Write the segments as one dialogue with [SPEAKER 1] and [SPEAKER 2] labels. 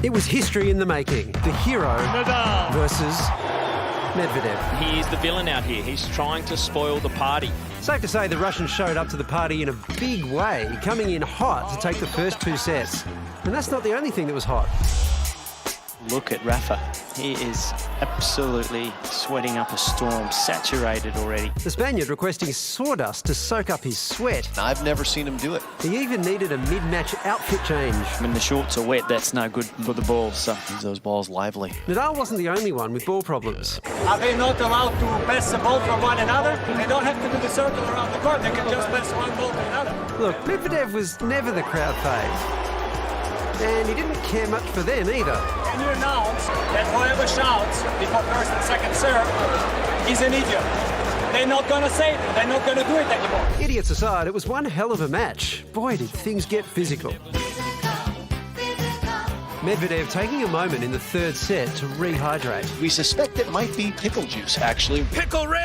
[SPEAKER 1] It was history in the making. The hero
[SPEAKER 2] Nadal
[SPEAKER 1] versus Medvedev.
[SPEAKER 2] He is the villain out here. He's trying to spoil the party.
[SPEAKER 1] Safe to say the Russian showed up to the party in a big way, coming in hot to take the first two sets. And that's not the only thing that was hot.
[SPEAKER 3] Look at Rafa. He is absolutely sweating up a storm, saturated already.
[SPEAKER 1] The Spaniard requesting sawdust to soak up his sweat.
[SPEAKER 4] I've never seen him do it.
[SPEAKER 1] He even needed a mid-match outfit change.
[SPEAKER 3] When the shorts are wet, that's no good for the balls. So
[SPEAKER 4] Those balls lively.
[SPEAKER 1] Nadal wasn't the only one with ball problems.
[SPEAKER 5] Are they not allowed to pass the ball from one another? They don't have to do the circle around the court. They can just pass one ball to another.
[SPEAKER 1] Look, Medvedev was never the crowd fave. And he didn't care much for them either.
[SPEAKER 5] Can you announce that whoever shouts before first and second serve is an idiot? They're not going to say it. They're not going to do it anymore.
[SPEAKER 1] Idiots aside, it was one hell of a match. Boy, did things get physical. Medvedev taking a moment in the third set to rehydrate.
[SPEAKER 4] We suspect it might be pickle juice, actually.
[SPEAKER 2] Pickle Rick!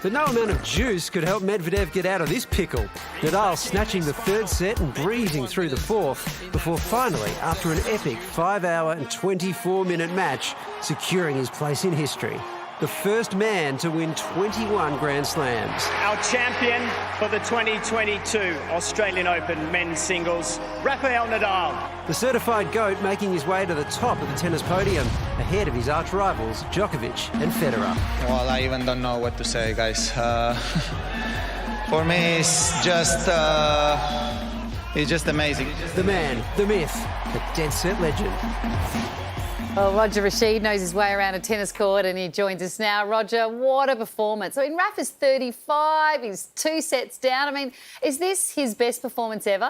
[SPEAKER 1] But no amount of juice could help Medvedev get out of this pickle. Nadal snatching the third set and breezing through the fourth before finally, after an epic 5-hour and 24-minute match, securing his place in history. The first man to win 21 Grand Slams.
[SPEAKER 6] Our champion for the 2022 Australian Open men's singles, Rafael Nadal.
[SPEAKER 1] The certified GOAT making his way to the top of the tennis podium, ahead of his arch-rivals Djokovic and Federer.
[SPEAKER 7] Well, I even don't know what to say, guys. For me, it's just amazing.
[SPEAKER 1] The man, the myth, the dead set legend.
[SPEAKER 8] Well, Roger Rasheed knows his way around a tennis court and he joins us now. Roger, what a performance. I mean, Rafa's 35, he's 2 sets down. I mean, is this his best performance ever?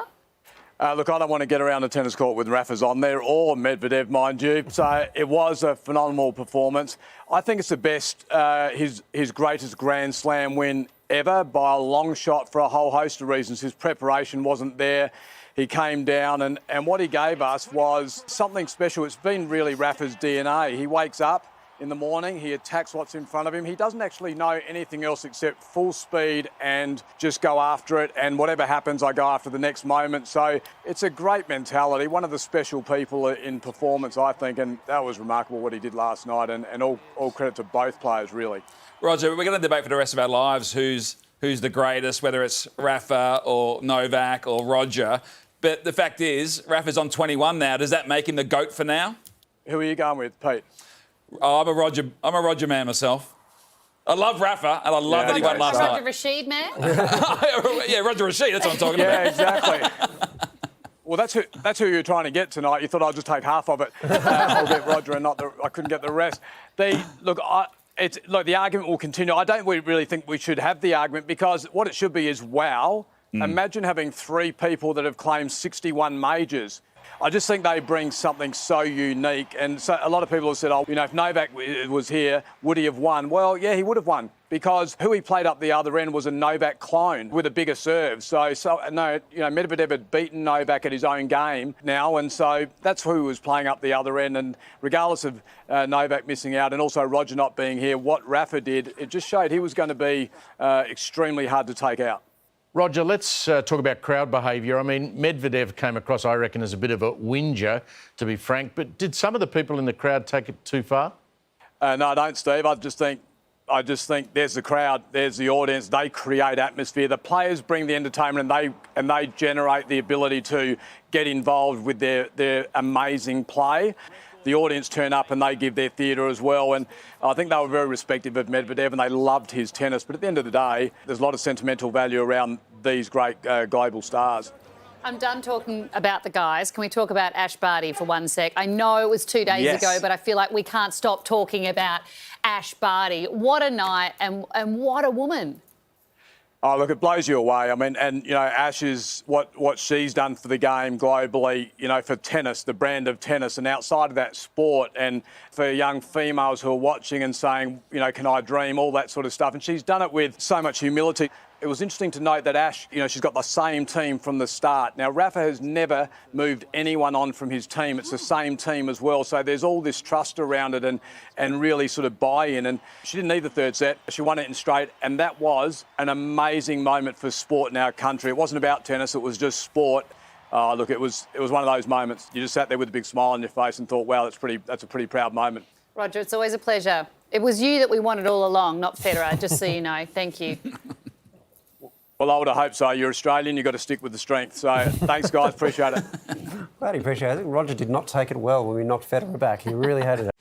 [SPEAKER 9] Look, I don't want to get around the tennis court with Rafa's on there, or Medvedev, mind you. So it was a phenomenal performance. I think it's the best, his greatest Grand Slam win ever by a long shot for a whole host of reasons. His preparation wasn't there. He came down and what he gave us was something special. It's been really Rafa's DNA. He wakes up in the morning, he attacks what's in front of him. He doesn't actually know anything else except full speed and just go after it. And whatever happens, I go after the next moment. So it's a great mentality. One of the special people in performance, I think. And that was remarkable what he did last night. And all credit to both players, really.
[SPEAKER 10] Roger, we're going to debate for the rest of our lives who's the greatest, whether it's Rafa or Novak or Roger. But the fact is, Rafa's on 21 now. Does that make him the GOAT for now?
[SPEAKER 9] Who are you going with, Pete?
[SPEAKER 10] Oh, I'm a Roger man myself. I love Rafa, and I love that he won last night.
[SPEAKER 8] Roger Rasheed man?
[SPEAKER 10] Yeah, Roger Rasheed, that's what I'm talking about.
[SPEAKER 9] Yeah, exactly. Well, that's who you're trying to get tonight. You thought I'll just take half of it. I'll get Roger and I couldn't get the rest. The argument will continue. I don't really think we should have the argument because what it should be is wow. Imagine having 3 people that have claimed 61 majors. I just think they bring something so unique. And so a lot of people have said, if Novak was here, would he have won? Well, yeah, he would have won because who he played up the other end was a Novak clone with a bigger serve. Medvedev had beaten Novak at his own game now. And so that's who was playing up the other end. And regardless of Novak missing out and also Roger not being here, what Rafa did, it just showed he was going to be extremely hard to take out.
[SPEAKER 11] Roger, let's talk about crowd behaviour. I mean, Medvedev came across, I reckon, as a bit of a whinger, to be frank. But did some of the people in the crowd take it too far?
[SPEAKER 9] No, I don't, Steve. I just think there's the crowd, there's the audience. They create atmosphere. The players bring the entertainment, and they generate the ability to get involved with their amazing play. The audience turn up and they give their theatre as well. And I think they were very respectful of Medvedev and they loved his tennis. But at the end of the day, there's a lot of sentimental value around these great global stars.
[SPEAKER 8] I'm done talking about the guys. Can we talk about Ash Barty for 1 sec? I know it was 2 days ago, but I feel like we can't stop talking about Ash Barty. What a night and what a woman.
[SPEAKER 9] Oh, look, it blows you away. I mean, Ash is what she's done for the game globally, for tennis, the brand of tennis, and outside of that sport, and for young females who are watching and saying, can I dream, all that sort of stuff. And she's done it with so much humility. It was interesting to note that Ash, she's got the same team from the start. Now, Rafa has never moved anyone on from his team. It's the same team as well. So there's all this trust around it and really sort of buy-in. And she didn't need the third set. She won it in straight. And that was an amazing moment for sport in our country. It wasn't about tennis. It was just sport. Look, it was one of those moments. You just sat there with a big smile on your face and thought, wow, that's a pretty proud moment.
[SPEAKER 8] Roger, it's always a pleasure. It was you that we wanted all along, not Federer, just so you know. Thank you.
[SPEAKER 9] Well, I would have hoped so. You're Australian, you've got to stick with the strength. So thanks, guys. Appreciate it.
[SPEAKER 1] Glad he appreciated it. Roger did not take it well when we knocked Federer back. He really hated it.